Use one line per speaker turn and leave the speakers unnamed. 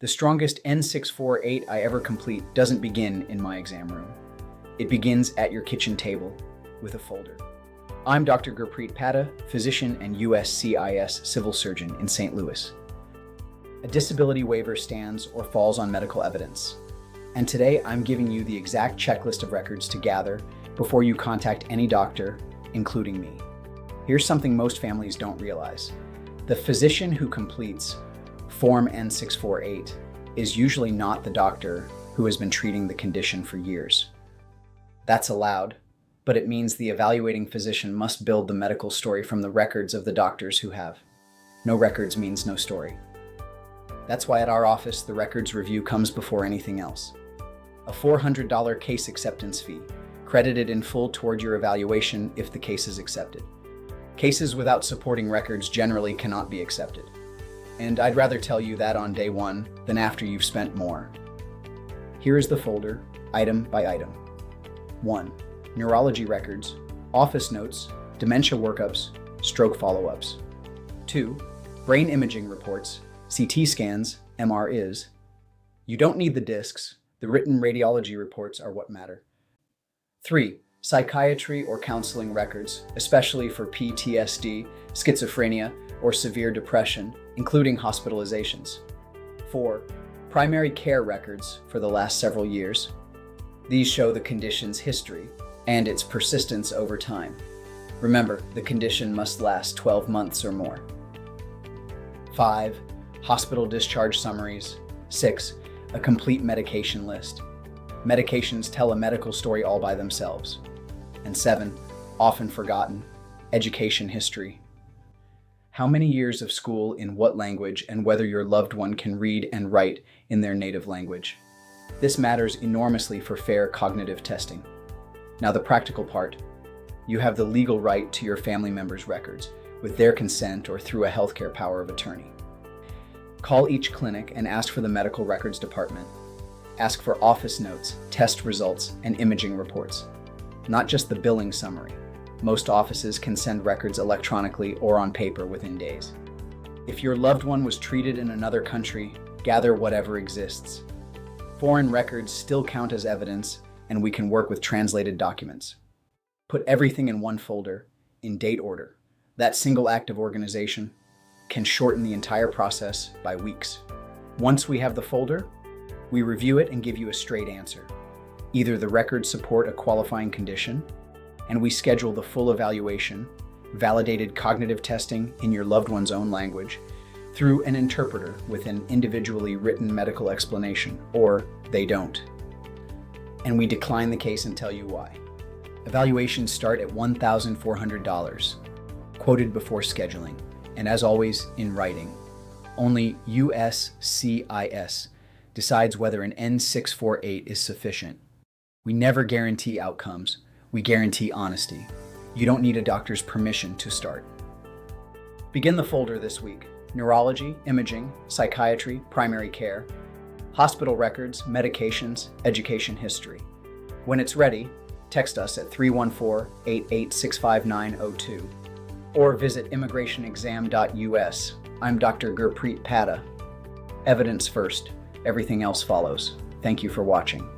The strongest N-648 I ever complete doesn't begin in my exam room. It begins at your kitchen table with a folder. I'm Dr. Gurpreet Padda, physician and USCIS civil surgeon in St. Louis. A disability waiver stands or falls on medical evidence. And today I'm giving you the exact checklist of records to gather before you contact any doctor, including me. Here's something most families don't realize. The physician who completes Form N-648 is usually not the doctor who has been treating the condition for years. That's allowed, but it means the evaluating physician must build the medical story from the records of the doctors who have. No records means no story. That's why at our office, the records review comes before anything else. A $400 case acceptance fee, credited in full toward your evaluation if the case is accepted. Cases without supporting records generally cannot be accepted. And I'd rather tell you that on day one than after you've spent more. Here is the folder, item by item. 1. Neurology records, office notes, dementia workups, stroke follow-ups. 2. Brain imaging reports, CT scans, MRIs. You don't need the discs. The written radiology reports are what matter. 3. Psychiatry or counseling records, especially for PTSD, schizophrenia, or severe depression, including hospitalizations. 4. Primary care records for the last several years. These show the condition's history and its persistence over time. Remember, the condition must last 12 months or more. 5. Hospital discharge summaries. 6. A complete medication list. Medications tell a medical story all by themselves. And 7. Often forgotten, education history. How many years of school in what language and whether your loved one can read and write in their native language. This matters enormously for fair cognitive testing. Now the practical part. You have the legal right to your family members' records with their consent or through a healthcare power of attorney. Call each clinic and ask for the medical records department. Ask for office notes, test results, and imaging reports. Not just the billing summary. Most offices can send records electronically or on paper within days. If your loved one was treated in another country, gather whatever exists. Foreign records still count as evidence, and we can work with translated documents. Put everything in one folder, in date order. That single act of organization can shorten the entire process by weeks. Once we have the folder, we review it and give you a straight answer. Either the records support a qualifying condition, and we schedule the full evaluation, validated cognitive testing in your loved one's own language, through an interpreter with an individually written medical explanation, or they don't. And we decline the case and tell you why. Evaluations start at $1,400, quoted before scheduling, and as always, in writing. Only USCIS decides whether an N-648 is sufficient. We never guarantee outcomes. We guarantee honesty. You don't need a doctor's permission to start. Begin the folder this week. Neurology, imaging, psychiatry, primary care, hospital records, medications, education history. When it's ready, text us at 314-8865902 or visit immigrationexam.us. I'm Dr. Gurpreet Padda. Evidence first. Everything else follows. Thank you for watching.